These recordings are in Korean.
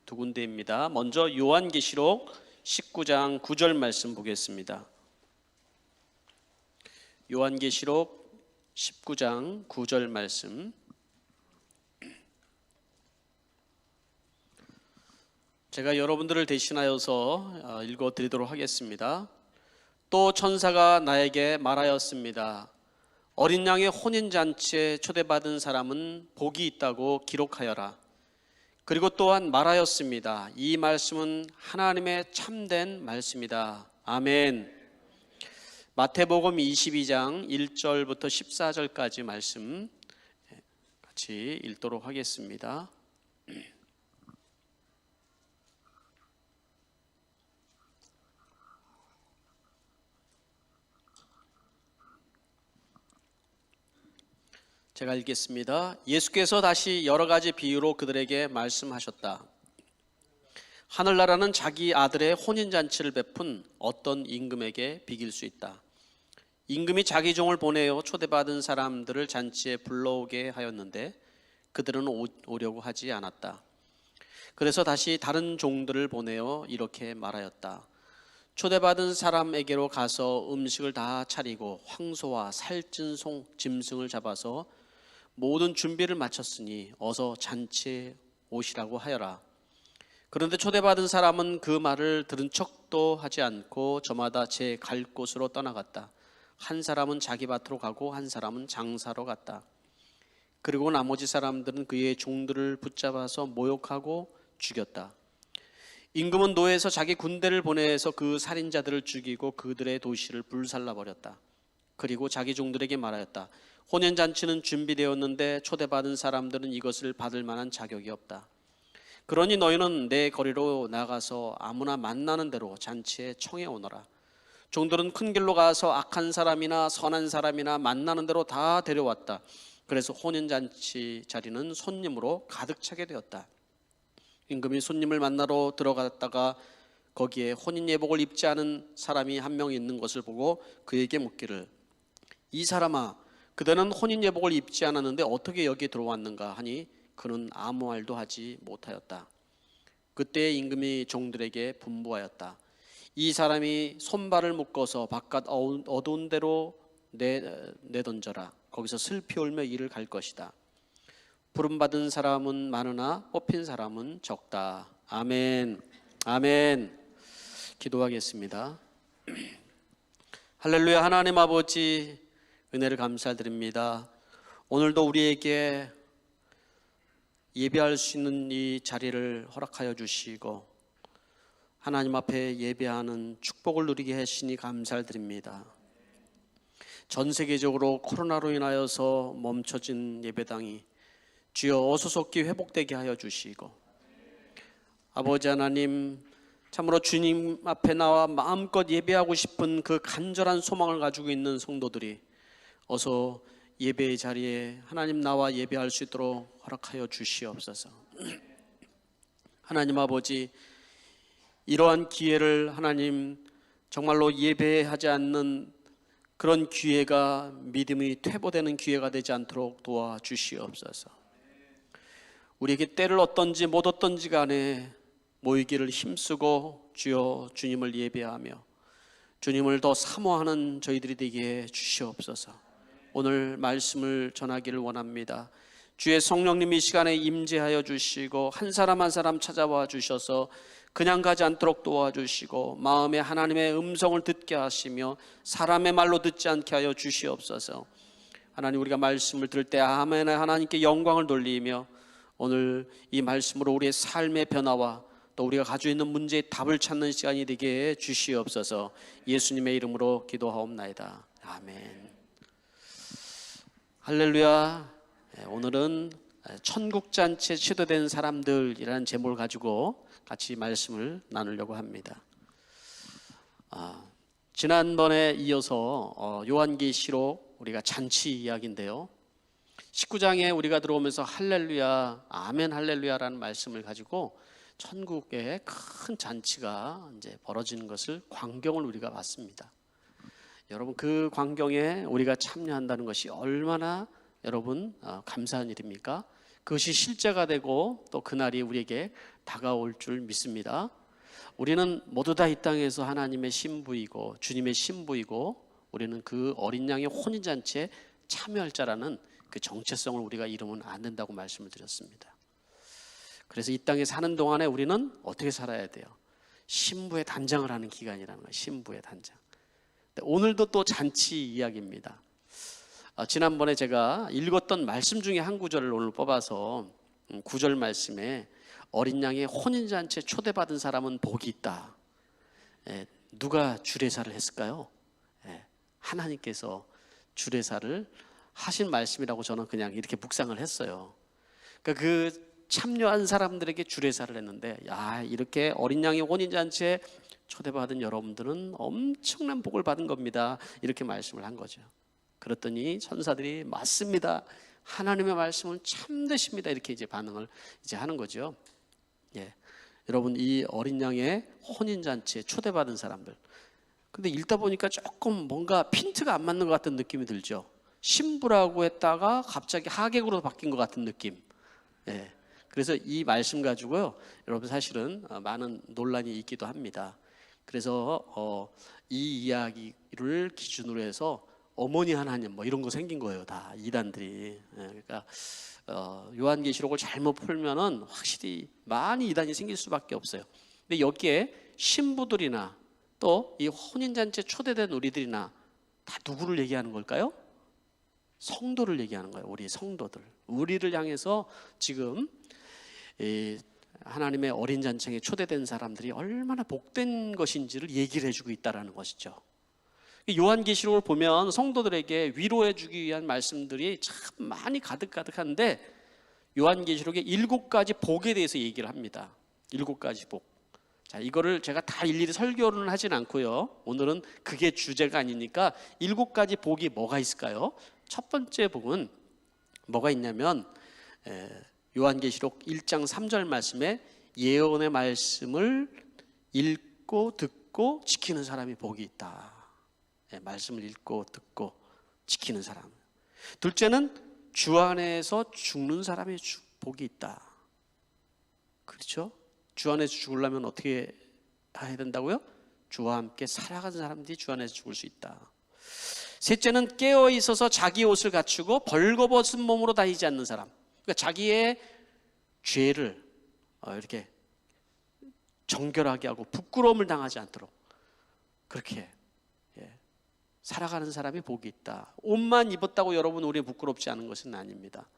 두 군데입니다. 먼저 요한계시록 19장 9절 말씀 보겠습니다. 요한계시록 19장 9절 말씀. 제가 여러분들을 대신하여서 읽어드리도록 하겠습니다. 또 천사가 나에게 말하였습니다. 어린 양의 혼인잔치에 초대받은 사람은 복이 있다고 기록하여라. 그리고 또한 말하였습니다. 이 말씀은 하나님의 참된 말씀이다. 아멘. 마태복음 22장 1절부터 14절까지 말씀 같이 읽도록 하겠습니다. 제가 읽겠습니다. 예수께서 다시 여러 가지 비유로 그들에게 말씀하셨다. 하늘나라는 자기 아들의 혼인잔치를 베푼 어떤 임금에게 비길 수 있다. 임금이 자기 종을 보내어 초대받은 사람들을 잔치에 불러오게 하였는데 그들은 오려고 하지 않았다. 그래서 다시 다른 종들을 보내어 이렇게 말하였다. 초대받은 사람에게로 가서 음식을 다 차리고 황소와 살찐 짐승을 잡아서 모든 준비를 마쳤으니 어서 잔치에 오시라고 하여라. 그런데 초대받은 사람은 그 말을 들은 척도 하지 않고 저마다 제 갈 곳으로 떠나갔다. 한 사람은 자기 밭으로 가고 한 사람은 장사로 갔다. 그리고 나머지 사람들은 그의 종들을 붙잡아서 모욕하고 죽였다. 임금은 노예에서 자기 군대를 보내서 그 살인자들을 죽이고 그들의 도시를 불살라버렸다. 그리고 자기 종들에게 말하였다. 혼인잔치는 준비되었는데 초대받은 사람들은 이것을 받을 만한 자격이 없다. 그러니 너희는 내 거리로 나가서 아무나 만나는 대로 잔치에 청해 오너라. 종들은 큰 길로 가서 악한 사람이나 선한 사람이나 만나는 대로 다 데려왔다. 그래서 혼인잔치 자리는 손님으로 가득 차게 되었다. 임금이 손님을 만나러 들어갔다가 거기에 혼인 예복을 입지 않은 사람이 한 명 있는 것을 보고 그에게 묻기를, 이 사람아, 그대는 혼인 예복을 입지 않았는데 어떻게 여기에 들어왔는가 하니 그는 아무 말도 하지 못하였다. 그때 임금이 종들에게 분부하였다. 이 사람이 손발을 묶어서 바깥 어두운 데로 내던져라. 거기서 슬피 울며 이를 갈 것이다. 부름받은 사람은 많으나 뽑힌 사람은 적다. 아멘. 아멘. 기도하겠습니다. 할렐루야. 하나님 아버지, 은혜를 감사드립니다. 오늘도 우리에게 예배할 수 있는 이 자리를 허락하여 주시고 하나님 앞에 예배하는 축복을 누리게 하시니 감사드립니다. 전 세계적으로 코로나로 인하여서 멈춰진 예배당이 주여 어서 속히 회복되게 하여 주시고, 아버지 하나님, 참으로 주님 앞에 나와 마음껏 예배하고 싶은 그 간절한 소망을 가지고 있는 성도들이 어서 예배의 자리에 하나님 나와 예배할 수 있도록 허락하여 주시옵소서. 하나님 아버지, 이러한 기회를 하나님 정말로 예배하지 않는 그런 기회가 믿음이 퇴보되는 기회가 되지 않도록 도와주시옵소서. 우리에게 때를 얻든지 못 얻든지 간에 모이기를 힘쓰고 주여 주님을 예배하며 주님을 더 사모하는 저희들이 되게 주시옵소서. 오늘 말씀을 전하기를 원합니다. 주의 성령님 이 시간에 임재하여 주시고 한 사람 한 사람 찾아와 주셔서 그냥 가지 않도록 도와주시고 마음에 하나님의 음성을 듣게 하시며 사람의 말로 듣지 않게 하여 주시옵소서. 하나님, 우리가 말씀을 들을 때 아멘 하나님께 영광을 돌리며 오늘 이 말씀으로 우리의 삶의 변화와 또 우리가 가지고 있는 문제의 답을 찾는 시간이 되게 주시옵소서. 예수님의 이름으로 기도하옵나이다. 아멘. 할렐루야. 오늘은 천국잔치에 초대된 사람들이라는 제목을 가지고 같이 말씀을 나누려고 합니다. 지난번에 이어서 요한계시록 우리가 잔치 이야기인데요, 19장에 우리가 들어오면서 할렐루야, 아멘 할렐루야라는 말씀을 가지고 천국에 큰 잔치가 이제 벌어지는 것을, 광경을 우리가 봤습니다. 여러분, 그 광경에 우리가 참여한다는 것이 얼마나 여러분 감사한 일입니까? 그것이 실제가 되고 또 그날이 우리에게 다가올 줄 믿습니다. 우리는 모두 다 이 땅에서 하나님의 신부이고 주님의 신부이고 우리는 그 어린 양의 혼인잔치에 참여할 자라는 그 정체성을 우리가 잃으면 안 된다고 말씀을 드렸습니다. 그래서 이 땅에 사는 동안에 우리는 어떻게 살아야 돼요? 신부의 단장을 하는 기간이라는 거예요. 신부의 단장. 오늘도 또 잔치 이야기입니다. 지난번에 제가 읽었던 말씀 중에 한 구절을 오늘 뽑아서 9절 말씀에 어린 양의 혼인잔치에 초대받은 사람은 복이 있다. 누가 주례사를 했을까요? 하나님께서 주례사를 하신 말씀이라고 저는 그냥 이렇게 묵상을 했어요. 그러니까 그 참여한 사람들에게 주례사를 했는데, 야, 이렇게 어린 양의 혼인잔치에 초대받은 여러분들은 엄청난 복을 받은 겁니다. 이렇게 말씀을 한 거죠. 그랬더니 천사들이 맞습니다. 하나님의 말씀은 참되십니다. 이렇게 이제 반응을 이제 하는 거죠. 여러분, 이 어린 양의 혼인잔치에 초대받은 사람들. 근데 읽다 보니까 조금 뭔가 핀트가 안 맞는 것 같은 느낌이 들죠. 신부라고 했다가 갑자기 하객으로 바뀐 것 같은 느낌. 그래서 이 말씀 가지고요, 여러분 사실은 많은 논란이 있기도 합니다. 그래서 이 이야기를 기준으로 해서 어머니 하나님 뭐 이런 거 생긴 거예요. 다 이단들이. 그러니까 요한계시록을 잘못 풀면은 확실히 많이 이단이 생길 수밖에 없어요. 근데 여기에 신부들이나 또 이 혼인잔치에 초대된 우리들이나 다 누구를 얘기하는 걸까요? 성도를 얘기하는 거예요. 우리 성도들, 우리를 향해서 지금 하나님의 어린 잔치에 초대된 사람들이 얼마나 복된 것인지를 얘기를 해주고 있다는 것이죠. 요한계시록을 보면 성도들에게 위로해 주기 위한 말씀들이 참 많이 가득가득한데, 요한계시록의 7가지 복에 대해서 얘기를 합니다. 7가지 복. 자, 이거를 제가 다 일일이 설교는 하진 않고요, 오늘은 그게 주제가 아니니까 7가지 복이 뭐가 있을까요? 첫 번째 복은 뭐가 있냐면 요한계시록 1장 3절 말씀에 예언의 말씀을 읽고 듣고 지키는 사람이 복이 있다. 말씀을 읽고 듣고 지키는 사람. 둘째는 주 안에서 죽는 사람이 복이 있다. 그렇죠? 주 안에서 죽으려면 어떻게 해야 된다고요? 주와 함께 살아가는 사람들이 주 안에서 죽을 수 있다. 셋째는 깨어 있어서 자기 옷을 갖추고 벌거벗은 몸으로 다니지 않는 사람. 그러니까 자기의 죄를 이렇게 정결하게 하고 부끄러움을 당하지 않도록 그렇게 살아가는 사람이 복이 있다. 옷만 입었다고 여러분 우리 부끄럽지 않은 것은 아닙니다.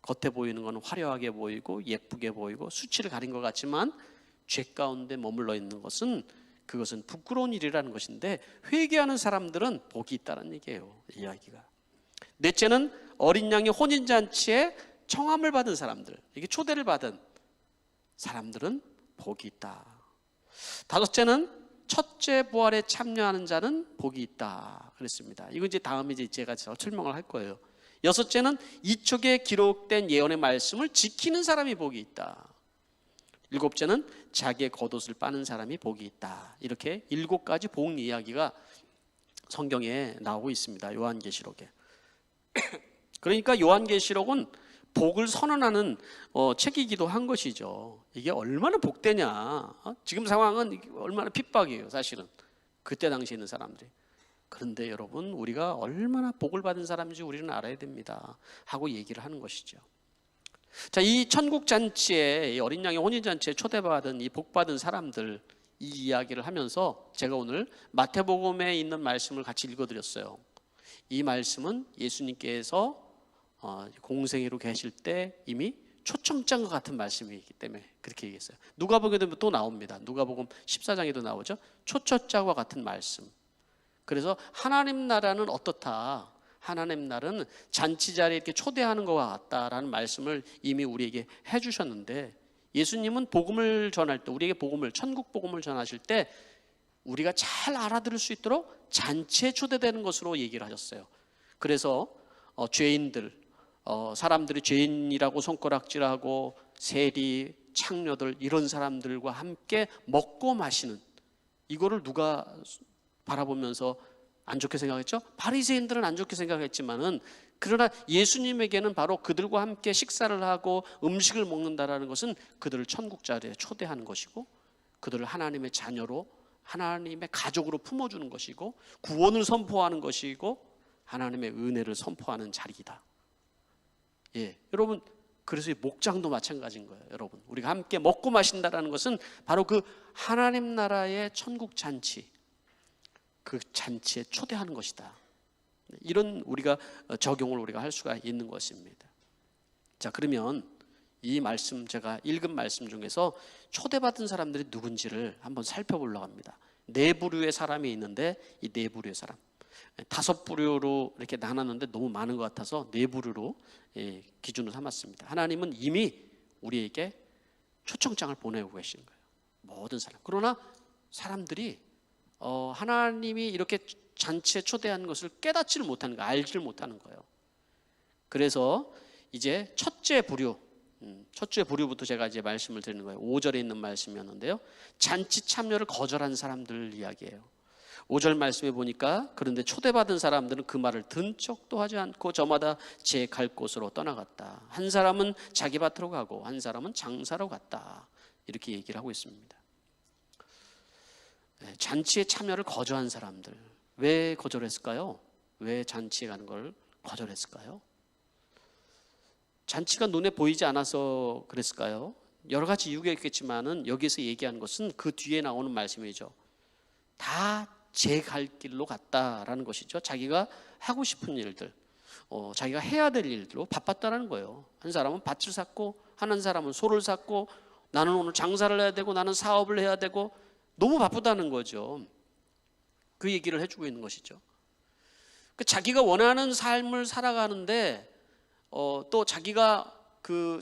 겉에 보이는 것은 화려하게 보이고 예쁘게 보이고 수치를 가린 것 같지만 죄 가운데 머물러 있는 것은 그것은 부끄러운 일이라는 것인데, 회개하는 사람들은 복이 있다는 얘기예요. 이야기가. 넷째는 어린 양의 혼인잔치에 청함을 받은 사람들, 이게 초대를 받은 사람들은 복이 있다. 다섯째는 첫째 부활에 참여하는 자는 복이 있다 그랬습니다. 이거 이제 다음에 이제 제가 설명을 할 거예요. 여섯째는 이쪽에 기록된 예언의 말씀을 지키는 사람이 복이 있다. 일곱째는 자기의 겉옷을 빠는 사람이 복이 있다. 이렇게 7가지 복 이야기가 성경에 나오고 있습니다. 요한계시록에. 그러니까 요한계시록은 복을 선언하는 책이기도 한 것이죠. 이게 얼마나 복되냐. 지금 상황은 얼마나 핍박이에요, 사실은. 그때 당시에 있는 사람들이. 그런데 여러분, 우리가 얼마나 복을 받은 사람인지 우리는 알아야 됩니다 하고 얘기를 하는 것이죠. 자, 이 천국 잔치에, 이 어린 양의 혼인 잔치에 초대받은 이 복받은 사람들, 이 이야기를 하면서 제가 오늘 마태복음에 있는 말씀을 같이 읽어드렸어요. 이 말씀은 예수님께서 공생애로 계실 때 이미 초청장과 같은 말씀이기 때문에 그렇게 얘기했어요. 누가복음에도 또 나옵니다. 누가복음 14장에도 나오죠. 초청장과 같은 말씀. 그래서 하나님 나라는 어떻다, 하나님 나라는 잔치 자리에 이렇게 초대하는 것과 같다라는 말씀을 이미 우리에게 해주셨는데, 예수님은 복음을 전할 때, 우리에게 복음을, 천국 복음을 전하실 때 우리가 잘 알아들을 수 있도록 잔치에 초대되는 것으로 얘기를 하셨어요. 그래서 죄인들, 사람들이 죄인이라고 손가락질하고 세리, 창녀들, 이런 사람들과 함께 먹고 마시는, 이거를 누가 바라보면서 안 좋게 생각했죠? 바리새인들은 안 좋게 생각했지만은 그러나 예수님에게는 바로 그들과 함께 식사를 하고 음식을 먹는다라는 것은 그들을 천국 자리에 초대하는 것이고 그들을 하나님의 자녀로 하나님의 가족으로 품어주는 것이고 구원을 선포하는 것이고 하나님의 은혜를 선포하는 자리이다. 예, 여러분, 그래서 이 목장도 마찬가지인 거예요. 여러분, 우리가 함께 먹고 마신다라는 것은 바로 그 하나님 나라의 천국 잔치, 그 잔치에 초대하는 것이다. 이런 우리가 적용을 우리가 할 수가 있는 것입니다. 자, 그러면 이 말씀, 제가 읽은 말씀 중에서 초대받은 사람들이 누군지를 한번 살펴보려고 합니다. 네 부류의 사람이 있는데 이 네 부류의 사람, 5부류로 이렇게 나눴는데 너무 많은 것 같아서 네 부류로 기준으로 삼았습니다. 하나님은 이미 우리에게 초청장을 보내고 계신 거예요. 모든 사람. 그러나 사람들이 하나님이 이렇게 잔치에 초대한 것을 깨닫지를 못하는 거예요. 알지를 못하는 거예요. 그래서 이제 첫째 부류부터 제가 이제 말씀을 드리는 거예요. 5절에 있는 말씀이었는데요. 잔치 참여를 거절한 사람들 이야기예요. 5절 말씀에 보니까 그런데 초대받은 사람들은 그 말을 든 척도 하지 않고 저마다 제 갈 곳으로 떠나갔다. 한 사람은 자기 밭으로 가고 한 사람은 장사로 갔다. 이렇게 얘기를 하고 있습니다. 잔치에 참여를 거절한 사람들, 왜 거절했을까요? 왜 잔치에 가는 걸 거절했을까요? 잔치가 눈에 보이지 않아서 그랬을까요? 여러 가지 이유가 있겠지만은 여기서 얘기하는 것은 그 뒤에 나오는 말씀이죠. 다 제 갈 길로 갔다라는 것이죠. 자기가 하고 싶은 일들, 자기가 해야 될 일들로 바빴다라는 거예요. 한 사람은 밭을 샀고, 한 사람은 소를 샀고, 나는 오늘 장사를 해야 되고, 나는 사업을 해야 되고, 너무 바쁘다는 거죠. 그 얘기를 해주고 있는 것이죠. 자기가 원하는 삶을 살아가는데, 또 자기가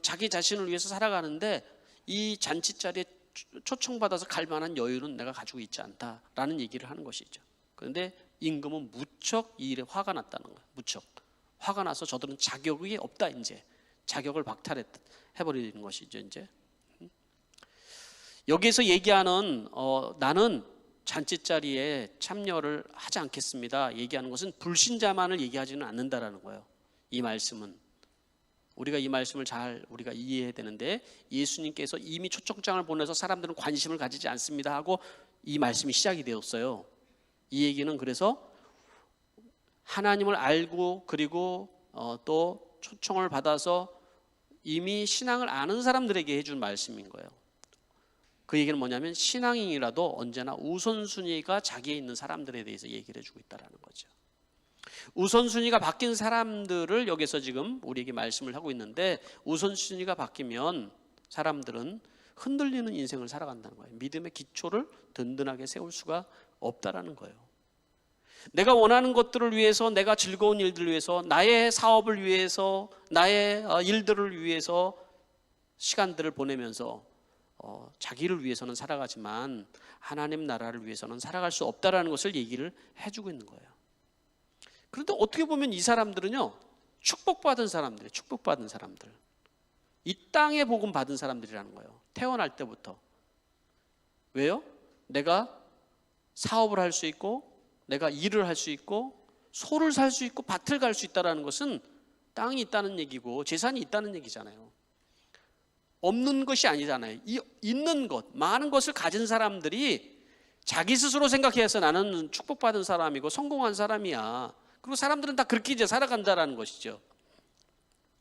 자기 자신을 위해서 살아가는데 이 잔치 자리에 초청받아서 갈 만한 여유는 내가 가지고 있지 않다라는 얘기를 하는 것이죠. 그런데 임금은 무척 이 일에 화가 났다는 거예요. 무척 화가 나서 저들은 자격이 없다, 이제 자격을 박탈해버리는 것이죠. 이제 여기에서 얘기하는 나는 잔치 자리에 참여를 하지 않겠습니다 얘기하는 것은 불신자만을 얘기하지는 않는다라는 거예요. 이 말씀은 우리가 이 말씀을 잘 우리가 이해해야 되는데, 예수님께서 이미 초청장을 보내서 사람들은 관심을 가지지 않습니다 하고 이 말씀이 시작이 되었어요. 이 얘기는 그래서 하나님을 알고 그리고 또 초청을 받아서 이미 신앙을 아는 사람들에게 해준 말씀인 거예요. 그 얘기는 뭐냐면 신앙인이라도 언제나 우선순위가 자기에 있는 사람들에 대해서 얘기를 해주고 있다는 거죠. 우선순위가 바뀐 사람들을 여기서 지금 우리에게 말씀을 하고 있는데, 우선순위가 바뀌면 사람들은 흔들리는 인생을 살아간다는 거예요. 믿음의 기초를 든든하게 세울 수가 없다라는 거예요. 내가 원하는 것들을 위해서, 내가 즐거운 일들을 위해서, 나의 사업을 위해서, 나의 일들을 위해서 시간들을 보내면서 자기를 위해서는 살아가지만 하나님 나라를 위해서는 살아갈 수 없다라는 것을 얘기를 해주고 있는 거예요. 그런데 어떻게 보면 이 사람들은요, 축복받은 사람들이에요. 축복받은 사람들, 이 땅에 복음 받은 사람들이라는 거예요. 태어날 때부터. 왜요? 내가 사업을 할 수 있고, 내가 일을 할 수 있고, 소를 살 수 있고, 밭을 갈 수 있다는 것은 땅이 있다는 얘기고 재산이 있다는 얘기잖아요. 없는 것이 아니잖아요. 있는 것, 많은 것을 가진 사람들이 자기 스스로 생각해서 나는 축복받은 사람이고 성공한 사람이야, 그리고 사람들은 다 그렇게 이제 살아간다라는 것이죠.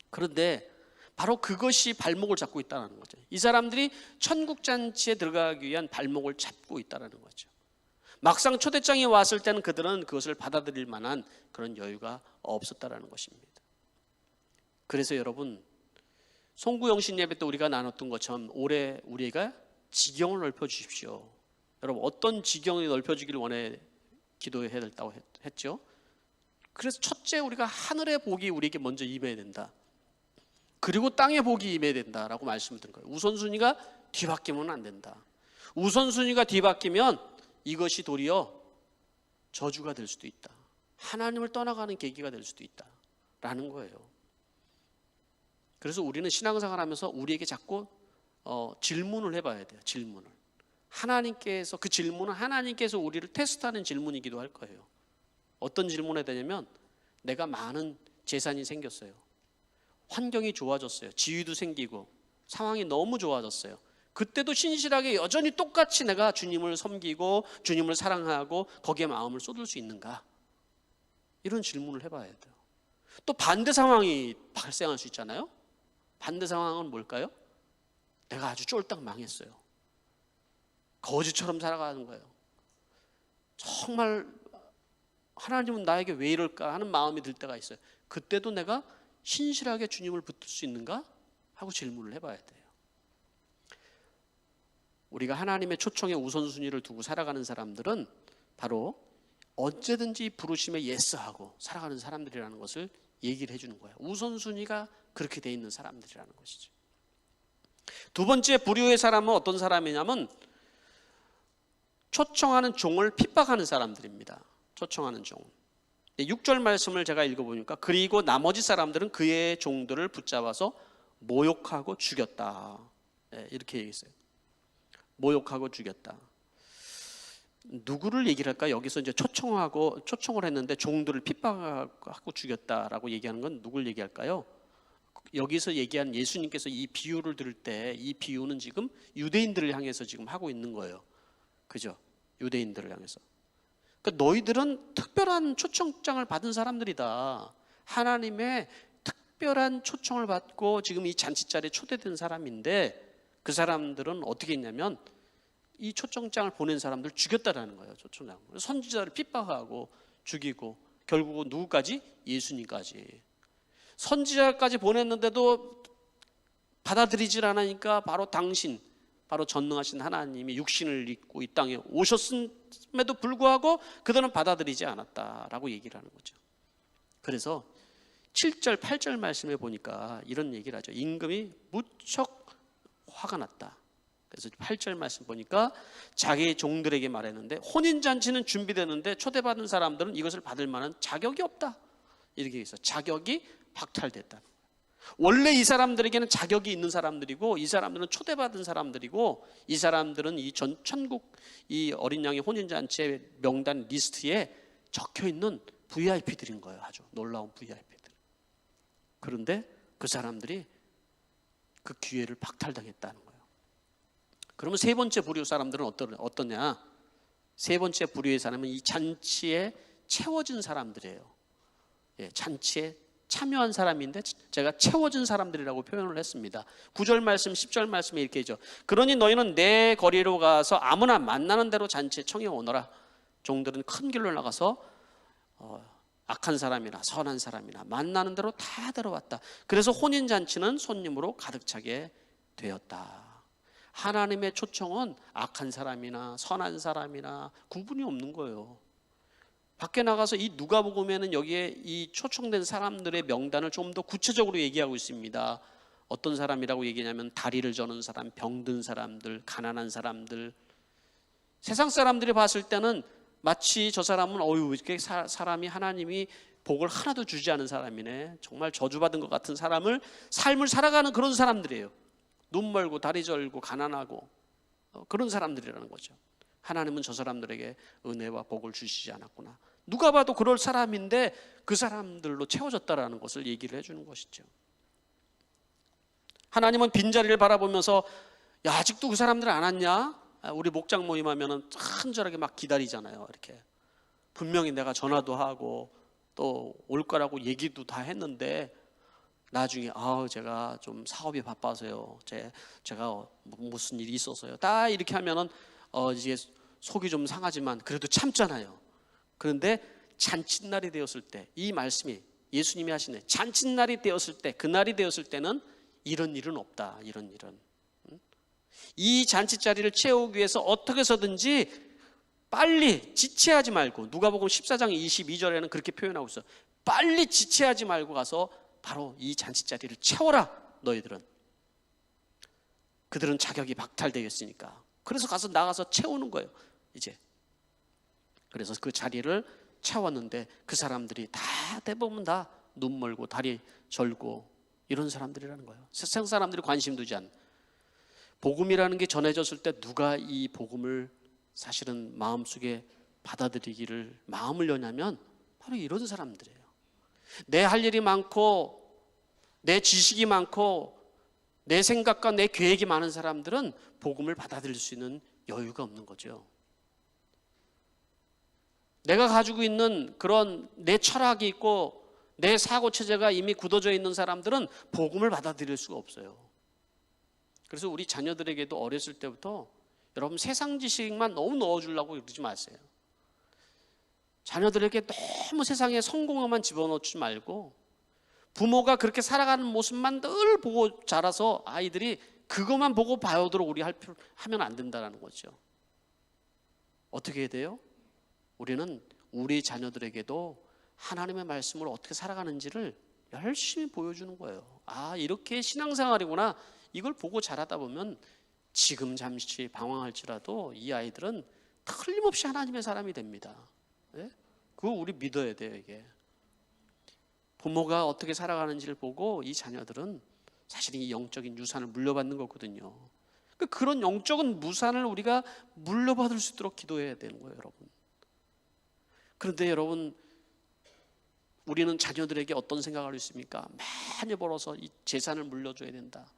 그런데 바로 그것이 발목을 잡고 있다는 거죠. 이 사람들이 천국 잔치에 들어가기 위한 발목을 잡고 있다는 거죠. 막상 초대장이 왔을 때는 그들은 그것을 받아들일 만한 그런 여유가 없었다는 것입니다. 그래서 여러분, 송구영신 예배 때 우리가 나눴던 것처럼 올해 우리가 지경을 넓혀주십시오. 여러분, 어떤 지경이 넓혀지기를 원해 기도해야 된다고 했죠. 그래서 첫째, 우리가 하늘의 복이 우리에게 먼저 임해야 된다. 그리고 땅의 복이 임해야 된다라고 말씀을 드린 거예요. 우선순위가 뒤바뀌면 안 된다. 우선순위가 뒤바뀌면 이것이 도리어 저주가 될 수도 있다. 하나님을 떠나가는 계기가 될 수도 있다라는 거예요. 그래서 우리는 신앙생활 하면서 우리에게 자꾸 질문을 해봐야 돼요. 질문을. 하나님께서, 그 질문은 하나님께서 우리를 테스트하는 질문이기도 할 거예요. 어떤 질문에 되냐면 내가 많은 재산이 생겼어요. 환경이 좋아졌어요. 지위도 생기고 상황이 너무 좋아졌어요. 그때도 신실하게 여전히 똑같이 내가 주님을 섬기고 주님을 사랑하고 거기에 마음을 쏟을 수 있는가? 이런 질문을 해봐야 돼요. 또 반대 상황이 발생할 수 있잖아요. 반대 상황은 뭘까요? 내가 아주 쫄딱 망했어요. 거지처럼 살아가는 거예요. 정말 하나님은 나에게 왜 이럴까 하는 마음이 들 때가 있어요. 그때도 내가 신실하게 주님을 붙들 수 있는가? 하고 질문을 해봐야 돼요. 우리가 하나님의 초청에 우선순위를 두고 살아가는 사람들은 바로 언제든지 부르심에 예스하고 살아가는 사람들이라는 것을 얘기를 해주는 거예요. 우선순위가 그렇게 돼 있는 사람들이라는 것이죠. 두 번째 부류의 사람은 어떤 사람이냐면 초청하는 종을 핍박하는 사람들입니다. 초청하는 종. 6절 말씀을 제가 읽어보니까 그리고 나머지 사람들은 그의 종들을 붙잡아서 모욕하고 죽였다. 이렇게 얘기했어요. 모욕하고 죽였다. 누구를 얘기를 할까? 여기서 이제 초청을 했는데 종들을 핍박하고 죽였다라고 얘기하는 건 누굴 얘기할까요? 여기서 얘기한 예수님께서 이 비유를 들을 때 이 비유는 지금 유대인들을 향해서 지금 하고 있는 거예요. 그죠? 유대인들을 향해서. 그러니까 너희들은 특별한 초청장을 받은 사람들이다. 하나님의 특별한 초청을 받고 지금 이 잔치자리에 초대된 사람인데 그 사람들은 어떻게 했냐면 이 초청장을 보낸 사람들 죽였다라는 거예요. 초청장. 선지자를 핍박하고 죽이고 결국은 누구까지? 예수님까지. 선지자까지 보냈는데도 받아들이질 않으니까 바로 당신, 바로 전능하신 하나님이 육신을 입고 이 땅에 오셨음에도 불구하고 그들은 받아들이지 않았다라고 얘기를 하는 거죠. 그래서 7절, 8절 말씀에 보니까 이런 얘기를 하죠. 임금이 무척 화가 났다. 그래서 8절 말씀 보니까 자기 종들에게 말했는데 혼인잔치는 준비되는데 초대받은 사람들은 이것을 받을 만한 자격이 없다. 이렇게 해서 자격이 박탈됐다. 원래 이 사람들에게는 자격이 있는 사람들이고 이 사람들은 초대받은 사람들이고 이 사람들은 이 천국 이 어린 양의 혼인잔치의 명단 리스트에 적혀있는 VIP들인 거예요. 아주 놀라운 VIP들. 그런데 그 사람들이 그 기회를 박탈당했다는 거예요. 그러면 세 번째 부류 사람들은 어떠냐? 세 번째 부류의 사람은 이 잔치에 채워진 사람들이에요. 예, 잔치에 참여한 사람인데 제가 채워진 사람들이라고 표현을 했습니다. 9절 말씀, 10절 말씀에 이렇게 있죠. 그러니 너희는 내 거리로 가서 아무나 만나는 대로 잔치에 청해 오너라. 종들은 큰 길로 나가서 악한 사람이나 선한 사람이나 만나는 대로 다 데려왔다. 그래서 혼인잔치는 손님으로 가득 차게 되었다. 하나님의 초청은 악한 사람이나 선한 사람이나 구분이 없는 거예요. 밖에 나가서 이 누가복음에는 여기에 이 초청된 사람들의 명단을 좀 더 구체적으로 얘기하고 있습니다. 어떤 사람이라고 얘기하냐면 다리를 저는 사람, 병든 사람들, 가난한 사람들. 세상 사람들이 봤을 때는 마치 저 사람은 이렇게 사람이 하나님이 복을 하나도 주지 않은 사람이네. 정말 저주받은 것 같은 사람을 삶을 살아가는 그런 사람들이에요. 눈 멀고 다리 절고 가난하고 그런 사람들이라는 거죠. 하나님은 저 사람들에게 은혜와 복을 주시지 않았구나. 누가 봐도 그럴 사람인데 그 사람들로 채워졌다라는 것을 얘기를 해주는 것이죠. 하나님은 빈자리를 바라보면서 야, 아직도 그 사람들 안 왔냐? 우리 목장 모임하면은 한절하게 막 기다리잖아요. 이렇게 분명히 내가 전화도 하고 또 올 거라고 얘기도 다 했는데 나중에 제가 좀 사업이 바빠서요. 제가 무슨 일이 있어서요. 다 이렇게 하면은 이제 속이 좀 상하지만 그래도 참잖아요. 그런데 잔칫날이 되었을 때 이 말씀이 예수님이 하시네. 잔칫날이 되었을 때 그날이 되었을 때는 이런 일은 없다. 이런 일은. 이 잔치자리를 채우기 위해서 어떻게 해서든지 빨리 지체하지 말고 누가복음 14장 22절에는 그렇게 표현하고 있어요. 빨리 지체하지 말고 가서 바로 이 잔치자리를 채워라. 너희들은. 그들은 자격이 박탈되었으니까. 그래서 나가서 채우는 거예요. 이제. 그래서 그 자리를 채웠는데 그 사람들이 다 대부분 다 눈 멀고 다리 절고 이런 사람들이라는 거예요. 세상 사람들이 관심 두지 않는. 복음이라는 게 전해졌을 때 누가 이 복음을 사실은 마음속에 받아들이기를 마음을 여냐면 바로 이런 사람들이에요. 내 할 일이 많고 내 지식이 많고 내 생각과 내 계획이 많은 사람들은 복음을 받아들일 수 있는 여유가 없는 거죠. 내가 가지고 있는 그런 내 철학이 있고 내 사고체제가 이미 굳어져 있는 사람들은 복음을 받아들일 수가 없어요. 그래서 우리 자녀들에게도 어렸을 때부터 여러분 세상 지식만 너무 넣어주려고 그러지 마세요. 자녀들에게 너무 세상에 성공만 집어넣지 말고 부모가 그렇게 살아가는 모습만 늘 보고 자라서 아이들이 그것만 보고 봐오도록 우리 하면 안 된다는 거죠. 어떻게 해야 돼요? 우리는 우리 자녀들에게도 하나님의 말씀으로 어떻게 살아가는지를 열심히 보여주는 거예요. 아, 이렇게 신앙생활이구나. 이걸 보고 자라다 보면 지금 잠시 방황할지라도 이 아이들은 틀림없이 하나님의 사람이 됩니다. 네? 그거 우리 믿어야 돼요. 이게 부모가 어떻게 살아가는지를 보고 이 자녀들은 사실 이 영적인 유산을 물려받는 거거든요. 그런 영적인 무산을 우리가 물려받을 수 있도록 기도해야 되는 거예요, 여러분. 그런데 여러분, 우리는 자녀들에게 어떤 생각을 하고 있습니까? 많이 벌어서 이 재산을 물려줘야 된다.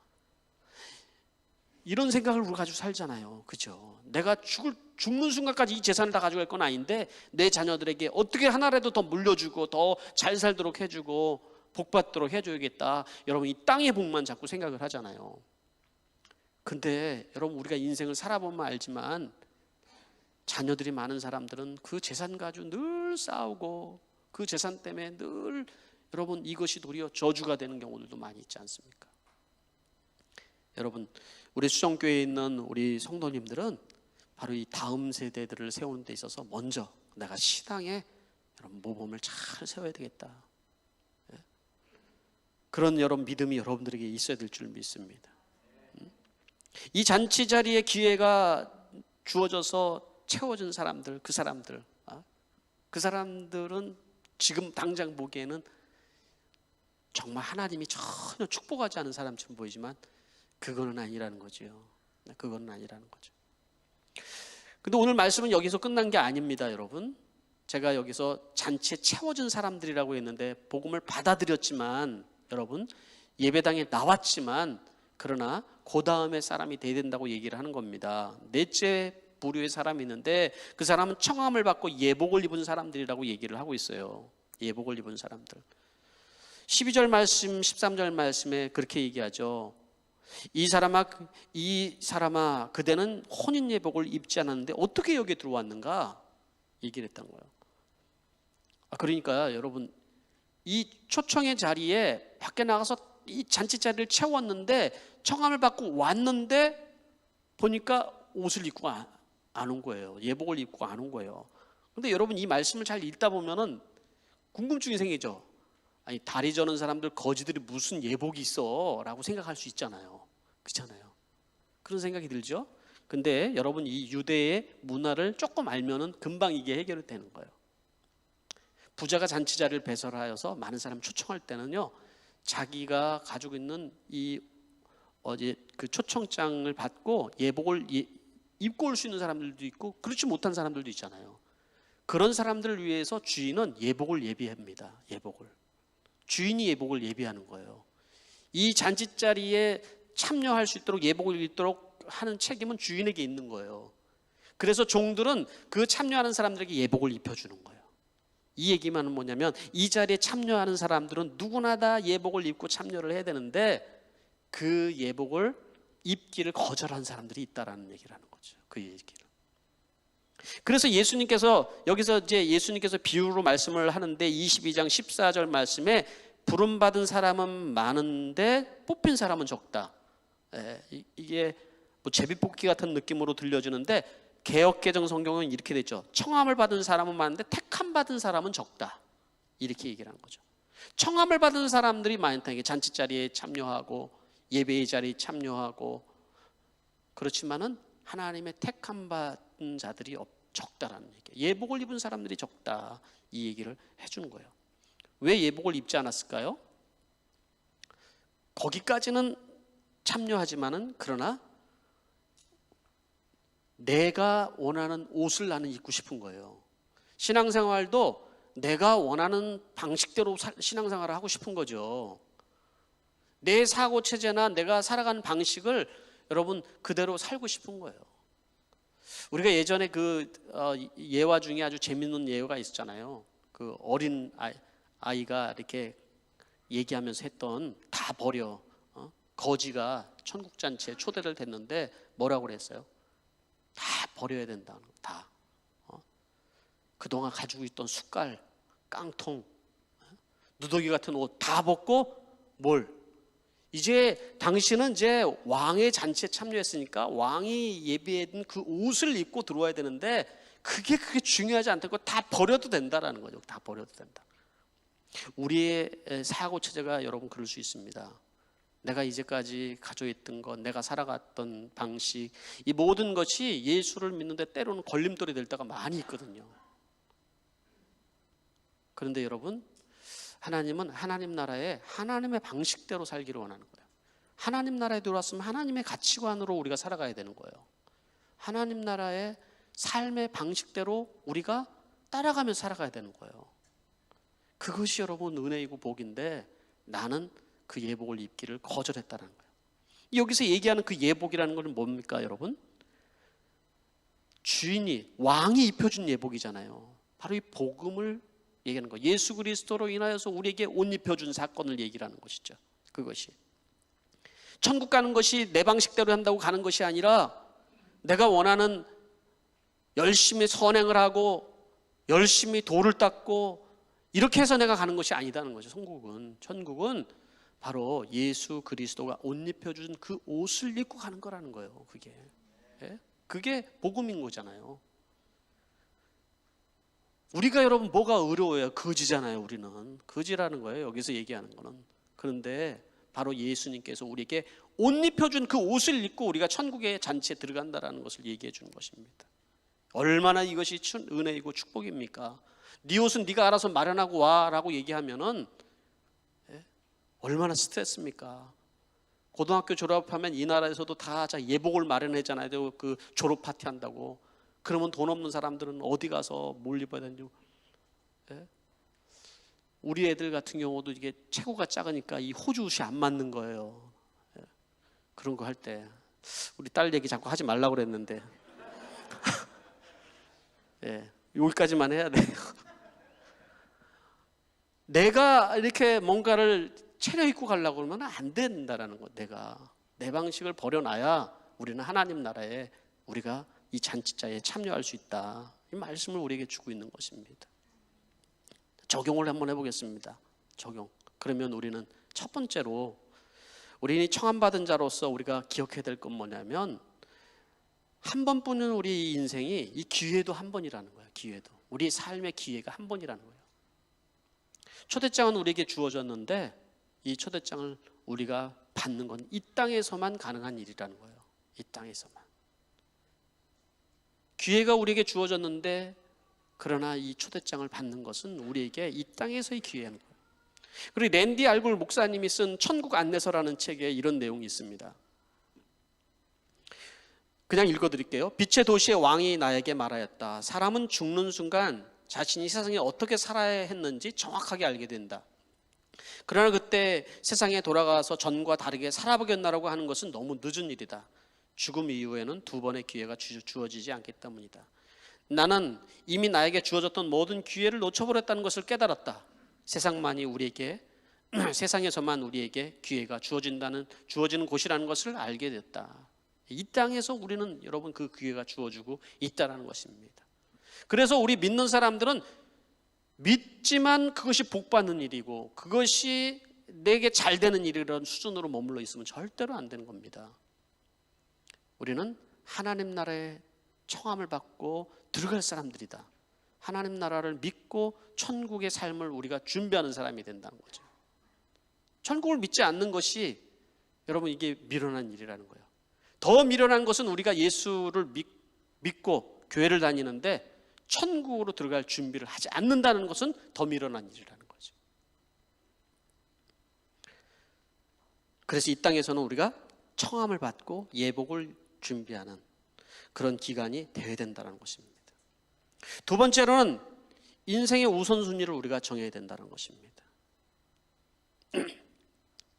이런 생각을 우리가 가지고 살잖아요. 그죠? 내가 죽는 순간까지 이 재산을 다 가져갈 건 아닌데 내 자녀들에게 어떻게 하나라도 더 물려주고 더 잘 살도록 해주고 복받도록 해줘야겠다. 여러분, 이 땅의 복만 자꾸 생각을 하잖아요. 근데 여러분, 우리가 인생을 살아보면 알지만 자녀들이 많은 사람들은 그 재산 가지고 늘 싸우고 그 재산 때문에 늘 여러분 이것이 도리어 저주가 되는 경우들도 많이 있지 않습니까? 여러분, 우리 수정교회에 있는 우리 성도님들은 바로 이 다음 세대들을 세우는 데 있어서 먼저 내가 신앙에 여러분 모범을 잘 세워야 되겠다. 그런 여러분 믿음이 여러분들에게 있어야 될 줄 믿습니다. 이 잔치 자리에 기회가 주어져서 채워진 사람들, 그 사람들은 지금 당장 보기에는 정말 하나님이 전혀 축복하지 않은 사람처럼 보이지만 그거는 아니라는 거죠. 그거는 아니라는 거죠. 근데 오늘 말씀은 여기서 끝난 게 아닙니다, 여러분. 제가 여기서 잔치에 채워진 사람들이라고 했는데 복음을 받아들였지만 여러분 예배당에 나왔지만 그러나 그 다음에 사람이 돼야 된다고 얘기를 하는 겁니다. 넷째 부류의 사람이 있는데 그 사람은 청함을 받고 예복을 입은 사람들이라고 얘기를 하고 있어요. 예복을 입은 사람들. 12절 말씀 13절 말씀에 그렇게 얘기하죠. 이 사람아 그대는 혼인 예복을 입지 않았는데 어떻게 여기에 들어왔는가 얘기를 했던 거예요. 그러니까 여러분 이 초청의 자리에 밖에 나가서 이 잔치 자리를 채웠는데 청함을 받고 왔는데 보니까 옷을 입고 안 온 거예요. 예복을 입고 안 온 거예요. 그런데 여러분 이 말씀을 잘 읽다 보면은 궁금증이 생기죠. 아니 다리 저는 사람들 거지들이 무슨 예복이 있어 라고 생각할 수 있잖아요. 그렇잖아요. 그런 생각이 들죠. 근데 여러분 이 유대의 문화를 조금 알면은 금방 이게 해결이 되는 거예요. 부자가 잔치 자리를 배설하여서 많은 사람 초청할 때는요, 자기가 가지고 있는 이 그 초청장을 받고 예복을 입고 올 수 있는 사람들도 있고 그렇지 못한 사람들도 있잖아요. 그런 사람들을 위해서 주인은 예복을 예비합니다. 예복을. 주인이 예복을 예비하는 거예요. 이 잔치 자리에 참여할 수 있도록 예복을 입도록 하는 책임은 주인에게 있는 거예요. 그래서 종들은 그 참여하는 사람들에게 예복을 입혀주는 거예요. 이 얘기만은 뭐냐면 이 자리에 참여하는 사람들은 누구나 다 예복을 입고 참여를 해야 되는데 그 예복을 입기를 거절한 사람들이 있다라는 얘기를 하는 거죠. 그 얘기를. 그래서 여기서 이제 예수님께서 비유로 말씀을 하는데 22장 14절 말씀에 부름받은 사람은 많은데 뽑힌 사람은 적다. 이게 뭐 제비뽑기 같은 느낌으로 들려지는데 개역개정 성경은 이렇게 됐죠. 청함을 받은 사람은 많은데 택함 받은 사람은 적다. 이렇게 얘기를 한 거죠. 청함을 받은 사람들이 많다. 이게 잔치 자리에 참여하고 예배의 자리에 참여하고 그렇지만은 하나님의 택함 받은 자들이 적다라는 얘기예요. 예복을 입은 사람들이 적다. 이 얘기를 해주는 거예요. 왜 예복을 입지 않았을까요? 거기까지는 참여하지만은 그러나 내가 원하는 옷을 나는 입고 싶은 거예요. 신앙생활도 내가 원하는 방식대로 신앙생활을 하고 싶은 거죠. 내 사고 체제나 내가 살아가는 방식을 여러분 그대로 살고 싶은 거예요. 우리가 예전에 그 예화 중에 아주 재밌는 예화가 있었잖아요. 그 어린 아이가 이렇게 얘기하면서 했던 다 버려. 거지가 천국 잔치에 초대를 됐는데 뭐라고 그랬어요? 다 버려야 된다는 거. 다. 그동안 가지고 있던 숟갈, 깡통, 누더기 같은 옷 다 벗고 뭘? 이제 당신은 이제 왕의 잔치에 참여했으니까 왕이 예비했던 그 옷을 입고 들어와야 되는데 그게 중요하지 않다고 다 버려도 된다라는 거죠. 다 버려도 된다. 우리의 사고 체제가 여러분 그럴 수 있습니다. 내가 이제까지 가지고 있던 것, 내가 살아갔던 방식, 이 모든 것이 예수를 믿는데 때로는 걸림돌이 될 때가 많이 있거든요. 그런데 여러분, 하나님은 하나님 나라에 하나님의 방식대로 살기를 원하는 거예요. 하나님 나라에 들어왔으면 하나님의 가치관으로 우리가 살아가야 되는 거예요. 하나님 나라의 삶의 방식대로 우리가 따라가며 살아가야 되는 거예요. 그것이 여러분 은혜이고 복인데 나는 그 예복을 입기를 거절했다는 거예요. 여기서 얘기하는 그 예복이라는 것은 뭡니까 여러분? 주인이 왕이 입혀준 예복이잖아요. 바로 이 복음을 얘기하는 거예요. 예수 그리스도로 인하여서 우리에게 옷 입혀준 사건을 얘기하는 것이죠. 그것이 천국 가는 것이 내 방식대로 한다고 가는 것이 아니라 내가 원하는 열심히 선행을 하고 열심히 돌을 닦고 이렇게 해서 내가 가는 것이 아니다는 거죠. 천국은 바로 예수 그리스도가 옷 입혀준 그 옷을 입고 가는 거라는 거예요. 그게 복음인 거잖아요. 우리가 여러분 뭐가 어려워요? 거지잖아요. 우리는 거지라는 거예요. 여기서 얘기하는 거는. 그런데 바로 예수님께서 우리에게 옷 입혀준 그 옷을 입고 우리가 천국의 잔치에 들어간다라는 것을 얘기해 주는 것입니다. 얼마나 이것이 은혜이고 축복입니까? 네 옷은 네가 알아서 마련하고 와라고 얘기하면은 얼마나 스트레스입니까? 고등학교 졸업하면 이 나라에서도 다 예복을 마련하잖아요. 그 졸업 파티 한다고. 그러면 돈 없는 사람들은 어디 가서 뭘 입어야 되는지. 우리 애들 같은 경우도 이게 체구가 작으니까 이 호주 옷이 안 맞는 거예요. 그런 거 할 때 우리 딸 얘기 자꾸 하지 말라고 그랬는데 여기까지만 해야 돼요. 내가 이렇게 뭔가를 차려입고 가려고 그러면 안 된다라는 거. 내가 내 방식을 버려놔야 우리는 하나님 나라에 우리가 이 잔치자에 참여할 수 있다. 이 말씀을 우리에게 주고 있는 것입니다. 적용을 한번 해보겠습니다. 적용. 그러면 우리는 첫 번째로 우리는 청함받은 자로서 우리가 기억해야 될 건 뭐냐면 한 번뿐인 우리 인생이 이 기회도 한 번이라는 거예요. 기회도. 우리 삶의 기회가 한 번이라는 거예요. 초대장은 우리에게 주어졌는데 이 초대장을 우리가 받는 건 이 땅에서만 가능한 일이라는 거예요. 이 땅에서만. 기회가 우리에게 주어졌는데 그러나 이 초대장을 받는 것은 우리에게 이 땅에서의 기회인 거예요. 그리고 랜디 알굴 목사님이 쓴 천국 안내서라는 책에 이런 내용이 있습니다. 그냥 읽어드릴게요. 빛의 도시의 왕이 나에게 말하였다. 사람은 죽는 순간 자신이 세상에 어떻게 살아야 했는지 정확하게 알게 된다. 그러나 그때 세상에 돌아가서 전과 다르게 살아보겠나라고 하는 것은 너무 늦은 일이다. 죽음 이후에는 두 번의 기회가 주어지지 않기 때문이다. 나는 이미 나에게 주어졌던 모든 기회를 놓쳐버렸다는 것을 깨달았다. 세상에서만 우리에게 기회가 주어지는 곳이라는 것을 알게 됐다. 이 땅에서 우리는 여러분 그 기회가 주어지고 있다는 것입니다. 그래서 우리 믿는 사람들은 믿지만 그것이 복받는 일이고 그것이 내게 잘 되는 일이라는 수준으로 머물러 있으면 절대로 안 되는 겁니다. 우리는 하나님 나라의 청함을 받고 들어갈 사람들이다. 하나님 나라를 믿고 천국의 삶을 우리가 준비하는 사람이 된다는 거죠. 천국을 믿지 않는 것이 여러분 이게 미련한 일이라는 거예요. 더 미련한 것은 우리가 예수를 믿고 교회를 다니는데 천국으로 들어갈 준비를 하지 않는다는 것은 더 미련한 일이라는 거죠. 그래서 이 땅에서는 우리가 청함을 받고 예복을 준비하는 그런 기간이 되어야 된다는 것입니다. 두 번째로는 인생의 우선순위를 우리가 정해야 된다는 것입니다.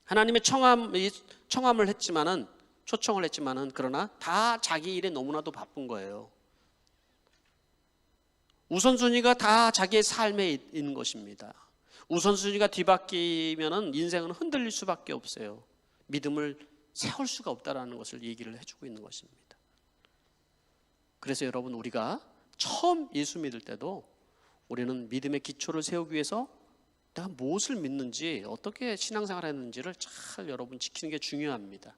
하나님의 청함을 했지만은, 초청을 했지만은, 그러나 다 자기 일에 너무나도 바쁜 거예요. 우선순위가 다 자기의 삶에 있는 것입니다. 우선순위가 뒤바뀌면은 인생은 흔들릴 수밖에 없어요. 믿음을 세울 수가 없다라는 것을 얘기를 해주고 있는 것입니다. 그래서 여러분, 우리가 처음 예수 믿을 때도 우리는 믿음의 기초를 세우기 위해서 내가 무엇을 믿는지, 어떻게 신앙생활을 했는지를 잘 여러분 지키는 게 중요합니다.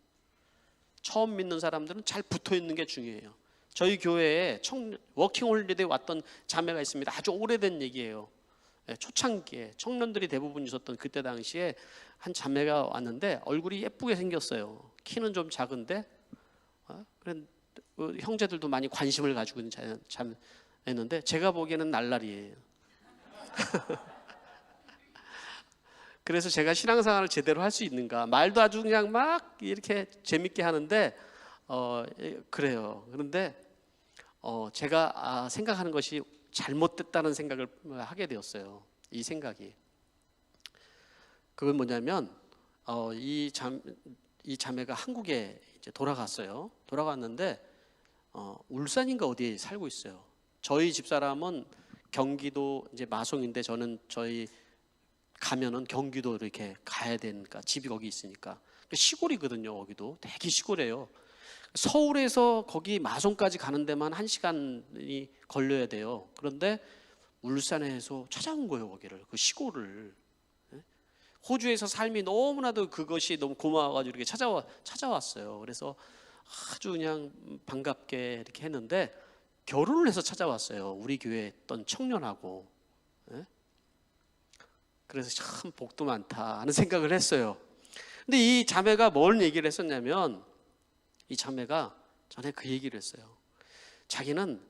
처음 믿는 사람들은 잘 붙어 있는 게 중요해요. 저희 교회에 워킹홀리데이에 왔던 자매가 있습니다. 아주 오래된 얘기예요. 초창기에 청년들이 대부분 있었던 그때 당시에 한 자매가 왔는데 얼굴이 예쁘게 생겼어요. 키는 좀 작은데 형제들도 많이 관심을 가지고 있는 자매였는데 제가 보기에는 날라리예요. 그래서 제가 신앙생활을 제대로 할 수 있는가, 말도 아주 그냥 막 이렇게 재밌게 하는데 그래요. 그런데 제가 생각하는 것이 잘못됐다는 생각을 하게 되었어요. 이 생각이, 그건 뭐냐면 이 자매가 한국에 이제 돌아갔어요. 돌아갔는데 울산인가 어디에 살고 있어요. 저희 집사람은 경기도 이제 마송인데, 저는 저희 가면은 경기도 이렇게 가야 되니까, 집이 거기 있으니까 시골이거든요. 여기도 되게 시골이에요. 서울에서 거기 마송까지 가는 데만 1시간이 걸려야 돼요. 그런데 울산에서 찾아온 거예요. 거기를, 그 시골을. 호주에서 삶이 너무나도 그것이 너무 고마워가지고 이렇게 찾아왔어요. 그래서 아주 그냥 반갑게 이렇게 했는데 결혼을 해서 찾아왔어요. 우리 교회에 있던 청년하고. 그래서 참 복도 많다 하는 생각을 했어요. 근데 이 자매가 뭘 얘기를 했었냐면, 이 자매가 전에 그 얘기를 했어요. 자기는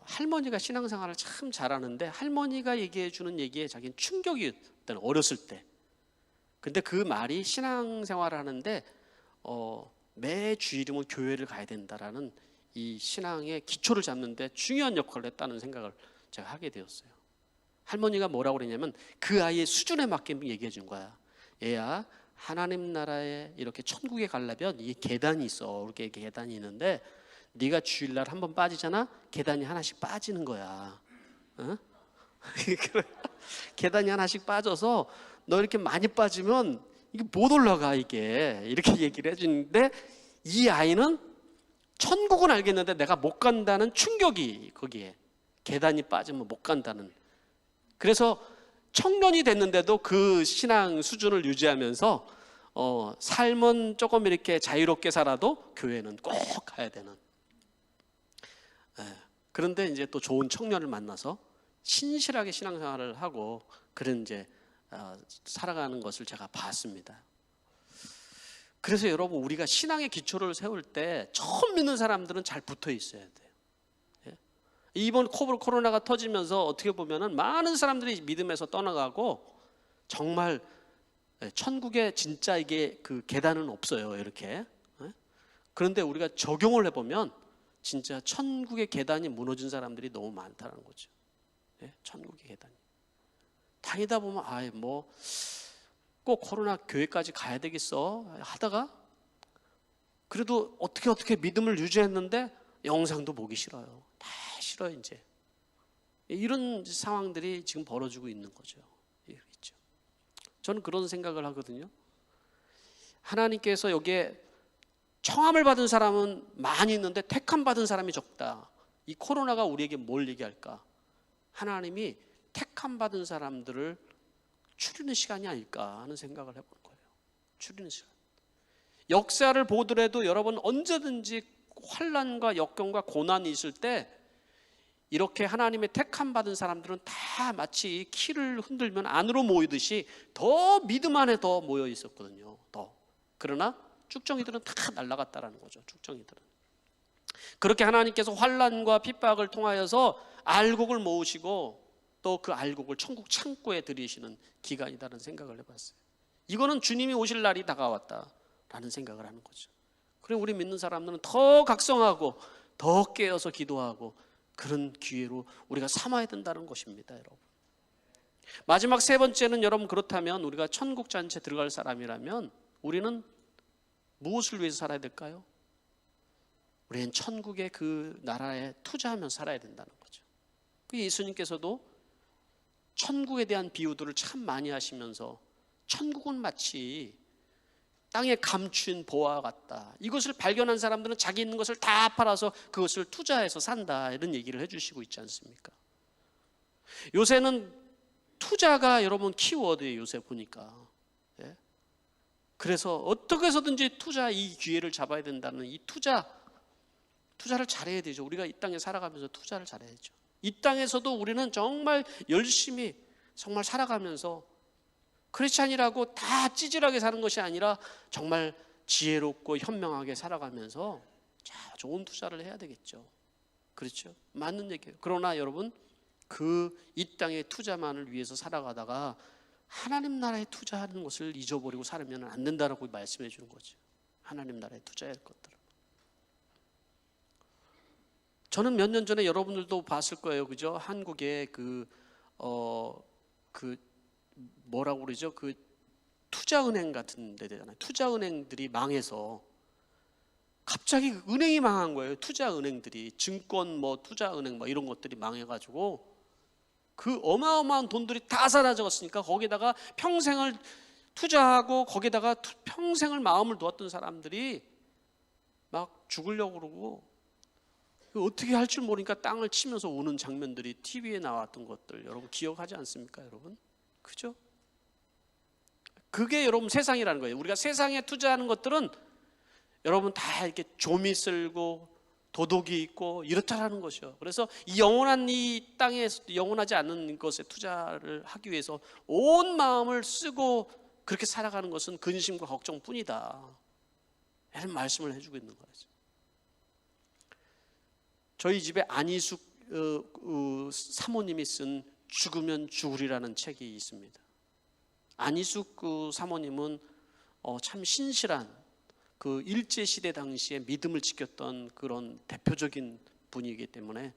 할머니가 신앙생활을 참 잘하는데 할머니가 얘기해 주는 얘기에 자기는 충격이었던, 어렸을 때. 근데 그 말이 신앙생활을 하는데 매 주일이면 교회를 가야 된다라는 이 신앙의 기초를 잡는데 중요한 역할을 했다는 생각을 제가 하게 되었어요. 할머니가 뭐라고 그랬냐면 그 아이의 수준에 맞게 얘기해 준 거야. 얘야, 하나님 나라에 이렇게 천국에 가려면 이 계단이 있어. 이렇게 계단이 있는데 네가 주일날 한번 빠지잖아. 계단이 하나씩 빠지는 거야. 어? 계단이 하나씩 빠져서 너 이렇게 많이 빠지면 이게 못 올라가, 이게. 이렇게 얘기를 해주는데 이 아이는 천국은 알겠는데 내가 못 간다는 충격이, 거기에 계단이 빠지면 못 간다는. 그래서 청년이 됐는데도 그 신앙 수준을 유지하면서 삶은 조금 이렇게 자유롭게 살아도 교회는 꼭 가야 되는. 그런데 이제 또 좋은 청년을 만나서 신실하게 신앙생활을 하고 그런 이제 살아가는 것을 제가 봤습니다. 그래서 여러분, 우리가 신앙의 기초를 세울 때 처음 믿는 사람들은 잘 붙어 있어야 돼요. 이번 코로나가 터지면서 어떻게 보면은 많은 사람들이 믿음에서 떠나가고 정말 천국에 진짜 이게 그 계단은 없어요, 이렇게. 그런데 우리가 적용을 해보면 진짜 천국의 계단이 무너진 사람들이 너무 많다는 거죠. 천국의 계단이. 다니다 보면 뭐 꼭 코로나 교회까지 가야 되겠어 하다가 그래도 어떻게 믿음을 유지했는데 영상도 보기 싫어요. 다 싫어요, 이제. 이런 상황들이 지금 벌어지고 있는 거죠. 있죠. 저는 그런 생각을 하거든요. 하나님께서 여기에 청함을 받은 사람은 많이 있는데 택함 받은 사람이 적다. 이 코로나가 우리에게 뭘 얘기할까? 하나님이 택함 받은 사람들을 추리는 시간이 아닐까 하는 생각을 해보는 거예요. 추리는 시간. 역사를 보더라도 여러분, 언제든지 환난과 역경과 고난이 있을 때 이렇게 하나님의 택함 받은 사람들은 다 마치 키를 흔들면 안으로 모이듯이 더 믿음 안에 더 모여 있었거든요. 더. 그러나 쭉정이들은 다 날아갔다라는 거죠. 쭉정이들은. 그렇게 하나님께서 환난과 핍박을 통하여서 알곡을 모으시고 또 그 알곡을 천국 창고에 들이시는 기간이다라는 생각을 해봤어요. 이거는 주님이 오실 날이 다가왔다라는 생각을 하는 거죠. 그리고 우리 믿는 사람들은 더 각성하고 더 깨어서 기도하고 그런 기회로 우리가 삼아야 된다는 것입니다, 여러분. 마지막 세 번째는, 여러분, 그렇다면 우리가 천국 잔치에 들어갈 사람이라면 우리는 무엇을 위해서 살아야 될까요? 우리는 천국의 그 나라에 투자하며 살아야 된다는 거죠. 예수님께서도 천국에 대한 비유들을 참 많이 하시면서 천국은 마치 땅에 감춘 보화와 같다. 이것을 발견한 사람들은 자기 있는 것을 다 팔아서 그것을 투자해서 산다. 이런 얘기를 해주시고 있지 않습니까? 요새는 투자가 여러분 키워드예요. 요새 보니까. 예? 그래서 어떻게 해서든지 이 기회를 잡아야 된다는 이 투자를 잘해야 되죠. 우리가 이 땅에 살아가면서 투자를 잘해야죠. 이 땅에서도 우리는 정말 열심히 정말 살아가면서 크리스찬이라고 다 찌질하게 사는 것이 아니라 정말 지혜롭고 현명하게 살아가면서 좋은 투자를 해야 되겠죠. 그렇죠? 맞는 얘기예요. 그러나 여러분, 이 땅의 투자만을 위해서 살아가다가 하나님 나라에 투자하는 것을 잊어버리고 살면 안 된다라고 말씀해 주는 거죠. 하나님 나라에 투자해야 할 것들을. 저는 몇 년 전에 여러분들도 봤을 거예요. 그죠? 한국에 뭐라고 그러죠? 투자은행 같은 데 되잖아요. 투자은행들이 망해서 갑자기 은행이 망한 거예요. 투자은행들이. 증권 투자은행 이런 것들이 망해가지고 그 어마어마한 돈들이 다 사라졌으니까 거기다가 평생을 투자하고 거기다가 평생을 마음을 놓았던 사람들이 막 죽으려고 그러고 어떻게 할 줄 모르니까 땅을 치면서 우는 장면들이 TV에 나왔던 것들 여러분 기억하지 않습니까, 여러분? 그죠? 그게 여러분 세상이라는 거예요. 우리가 세상에 투자하는 것들은 여러분 다 이렇게 좀이 쓸고 도덕이 있고 이렇다라는 것이요. 그래서 이 땅에 영원하지 않는 것에 투자를 하기 위해서 온 마음을 쓰고 그렇게 살아가는 것은 근심과 걱정뿐이다. 이런 말씀을 해주고 있는 거죠. 저희 집에 안희숙 사모님이 쓴 죽으면 죽으리라는 책이 있습니다. 안희숙 사모님은 참 신실한 일제시대 당시에 믿음을 지켰던 그런 대표적인 분이기 때문에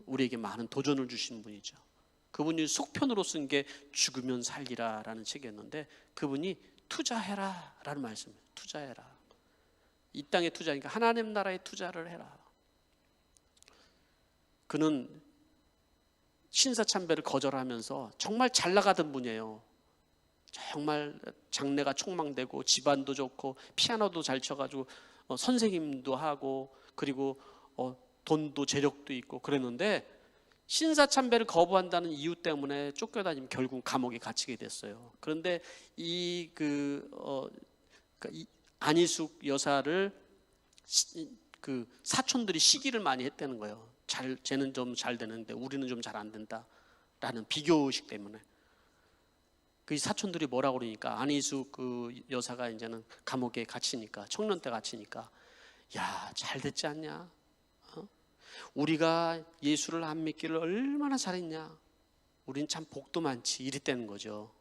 우리에게 많은 도전을 주신 분이죠. 그분이 속편으로 쓴 게 죽으면 살리라라는 책이었는데 그분이 투자해라 라는 말씀이에요. 투자해라. 이 땅에 투자하니까 하나님 나라에 투자를 해라. 그는 신사참배를 거절하면서 정말 잘 나가던 분이에요. 정말 장래가 촉망되고 집안도 좋고 피아노도 잘 쳐가지고 선생님도 하고 그리고 돈도 재력도 있고 그랬는데 신사참배를 거부한다는 이유 때문에 쫓겨다니면 결국 감옥에 갇히게 됐어요. 그런데 이 안희숙 여사를 사촌들이 시기를 많이 했다는 거예요. 쟤는 좀 잘 되는데 우리는 좀 잘 안 된다라는 비교의식 때문에. 그 사촌들이 뭐라고 그러니까 안희숙 여사가 이제는 감옥에 갇히니까 청년 때 갇히니까 야, 잘 됐지 않냐? 우리가 예수를 안 믿기를 얼마나 잘했냐? 우린 참 복도 많지 이랬다는 거죠.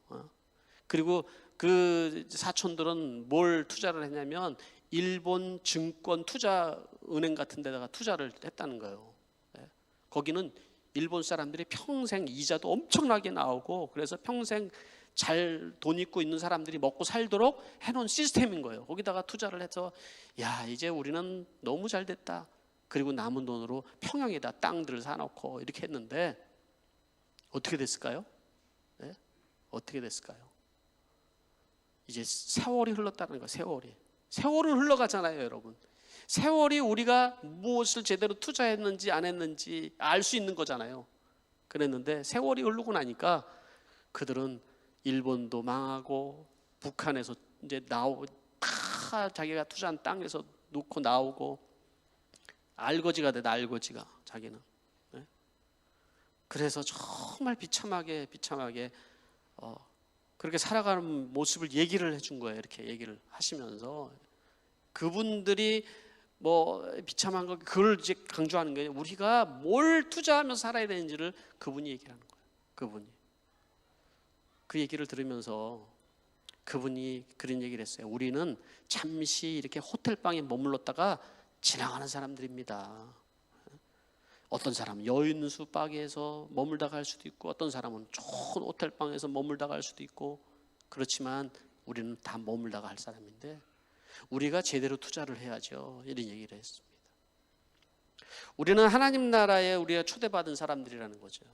그리고 그 사촌들은 뭘 투자를 했냐면 일본 증권 투자은행 같은 데다가 투자를 했다는 거예요. 거기는 일본 사람들이 평생 이자도 엄청나게 나오고 그래서 평생 잘 돈 있고 있는 사람들이 먹고 살도록 해놓은 시스템인 거예요. 거기다가 투자를 해서 야, 이제 우리는 너무 잘 됐다. 그리고 남은 돈으로 평양에다 땅들을 사놓고 이렇게 했는데 어떻게 됐을까요? 네? 어떻게 됐을까요? 이제 세월이 흘렀다는 거예요. 세월은 흘러가잖아요, 여러분. 세월이 우리가 무엇을 제대로 투자했는지 안 했는지 알 수 있는 거잖아요. 그랬는데 세월이 흐르고 나니까 그들은 일본도 망하고 북한에서 이제 다 자기가 투자한 땅에서 놓고 나오고 알거지가 됐다. 알거지가 자기는. 네? 그래서 정말 비참하게 그렇게 살아가는 모습을 얘기를 해준 거예요. 이렇게 얘기를 하시면서 그분들이 비참한 거 그걸 이제 강조하는 거예요. 우리가 뭘 투자하면서 살아야 되는지를 그분이 얘기하는 거예요. 그분이 그 얘기를 들으면서 그분이 그런 얘기를 했어요. 우리는 잠시 이렇게 호텔방에 머물렀다가 지나가는 사람들입니다. 어떤 사람은 여인 숙박에서 머물다 갈 수도 있고, 어떤 사람은 좋은 호텔방에서 머물다 갈 수도 있고, 그렇지만 우리는 다 머물다가 할 사람인데 우리가 제대로 투자를 해야죠. 이런 얘기를 했습니다. 우리는 하나님 나라에 우리가 초대받은 사람들이라는 거죠.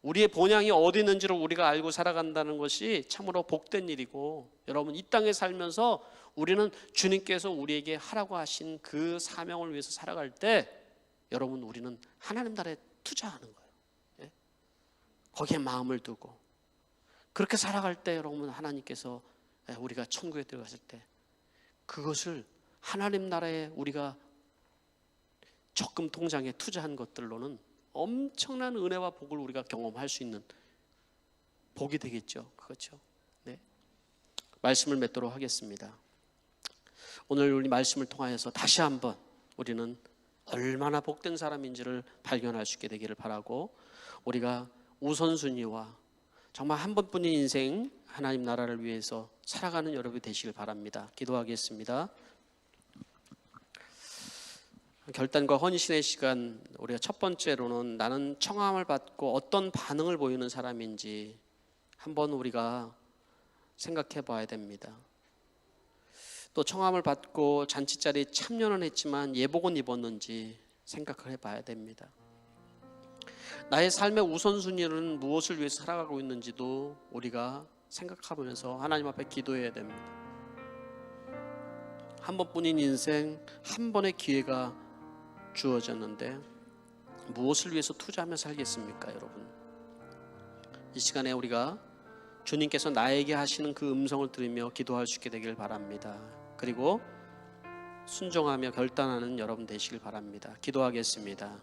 우리의 본향이 어디 있는지를 우리가 알고 살아간다는 것이 참으로 복된 일이고, 여러분 이 땅에 살면서 우리는 주님께서 우리에게 하라고 하신 그 사명을 위해서 살아갈 때 여러분 우리는 하나님 나라에 투자하는 거예요. 예? 거기에 마음을 두고 그렇게 살아갈 때 여러분 하나님께서 우리가 천국에 들어갔을 때 그것을 하나님 나라에 우리가 적금 통장에 투자한 것들로는 엄청난 은혜와 복을 우리가 경험할 수 있는 복이 되겠죠. 그렇죠? 네. 말씀을 맺도록 하겠습니다. 오늘 우리 말씀을 통하여서 다시 한번 우리는 얼마나 복된 사람인지를 발견할 수 있게 되기를 바라고, 우리가 우선순위와 정말 한 번뿐인 인생 하나님 나라를 위해서 살아가는 여러분이 되시길 바랍니다. 기도하겠습니다. 결단과 헌신의 시간, 우리가 첫 번째로는 나는 청함을 받고 어떤 반응을 보이는 사람인지 한번 우리가 생각해 봐야 됩니다. 또 청함을 받고 잔치자리에 참여는 했지만 예복은 입었는지 생각을 해봐야 됩니다. 나의 삶의 우선순위는 무엇을 위해서 살아가고 있는지도 우리가 생각하면서 하나님 앞에 기도해야 됩니다. 한 번뿐인 인생, 한 번의 기회가 주어졌는데 무엇을 위해서 투자하며 살겠습니까, 여러분? 이 시간에 우리가 주님께서 나에게 하시는 그 음성을 들으며 기도할 수 있게 되길 바랍니다. 그리고 순종하며 결단하는 여러분 되시길 바랍니다. 기도하겠습니다.